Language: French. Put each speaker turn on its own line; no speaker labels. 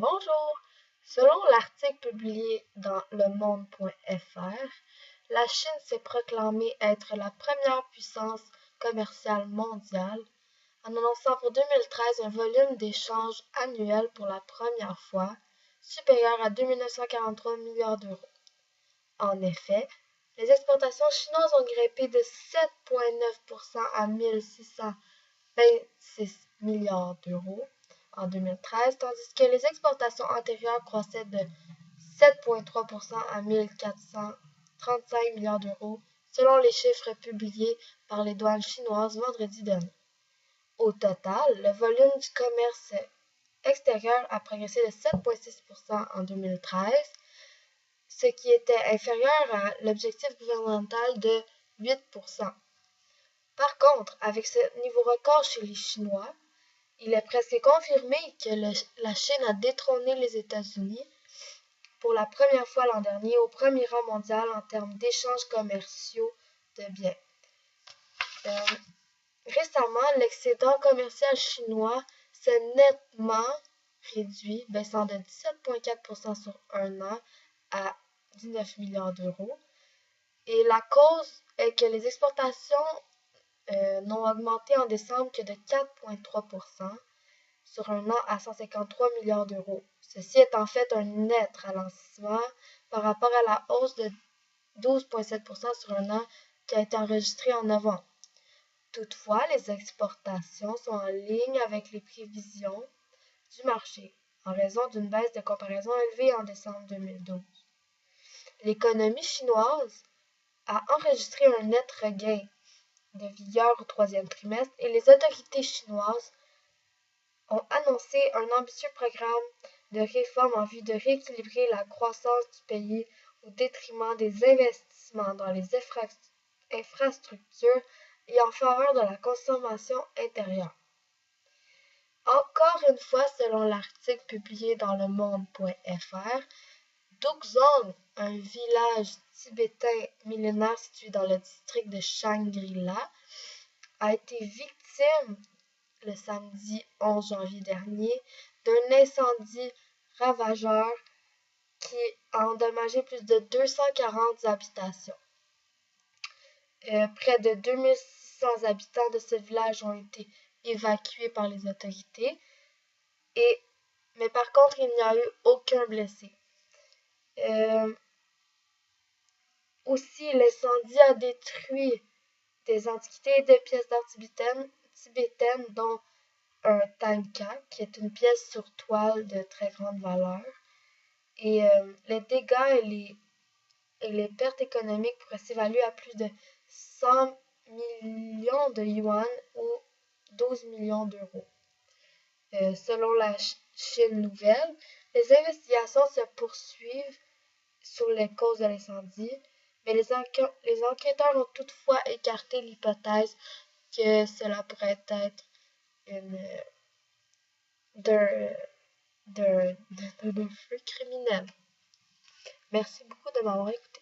Bonjour! Selon l'article publié dans lemonde.fr, la Chine s'est proclamée être la première puissance commerciale mondiale en annonçant pour 2013 un volume d'échanges annuel pour la première fois supérieur à 2 943 milliards d'euros. En effet, les exportations chinoises ont grimpé de 7,9% à 1 626 milliards d'euros en 2013, tandis que les exportations antérieures croissaient de 7,3% à 1 435 milliards d'euros, selon les chiffres publiés par les douanes chinoises vendredi dernier. Au total, le volume du commerce extérieur a progressé de 7,6% en 2013, ce qui était inférieur à l'objectif gouvernemental de 8%. Par contre, avec ce niveau record chez les Chinois, il est presque confirmé que la Chine a détrôné les États-Unis pour la première fois l'an dernier au premier rang mondial en termes d'échanges commerciaux de biens. Récemment, l'excédent commercial chinois s'est nettement réduit, baissant de 17,4% sur un an à 19 milliards d'euros. Et la cause est que les exportations n'ont augmenté en décembre que de 4,3% sur un an à 153 milliards d'euros. Ceci est en fait un net ralentissement par rapport à la hausse de 12,7% sur un an qui a été enregistrée en novembre. Toutefois, les exportations sont en ligne avec les prévisions du marché, en raison d'une baisse de comparaison élevée en décembre 2012. L'économie chinoise a enregistré un net regain de vigueur au troisième trimestre et les autorités chinoises ont annoncé un ambitieux programme de réforme en vue de rééquilibrer la croissance du pays au détriment des investissements dans les infrastructures et en faveur de la consommation intérieure. Encore une fois, selon l'article publié dans lemonde.fr, Dukzong, un village tibétain millénaire situé dans le district de Shangri-La, a été victime le samedi 11 janvier dernier d'un incendie ravageur qui a endommagé plus de 240 habitations. Près de 2600 habitants de ce village ont été évacués par les autorités, mais par contre, il n'y a eu aucun blessé. Aussi, l'incendie a détruit des antiquités et des pièces d'art tibétaines, dont un tanka, qui est une pièce sur toile de très grande valeur. Et les dégâts et les pertes économiques pourraient s'évaluer à plus de 100 millions de yuan ou 12 millions d'euros. Selon la Chine nouvelle, les investigations se poursuivent sur les causes de l'incendie, mais les enquêteurs ont toutefois écarté l'hypothèse que cela pourrait être d'un feu criminel. Merci beaucoup de m'avoir écouté.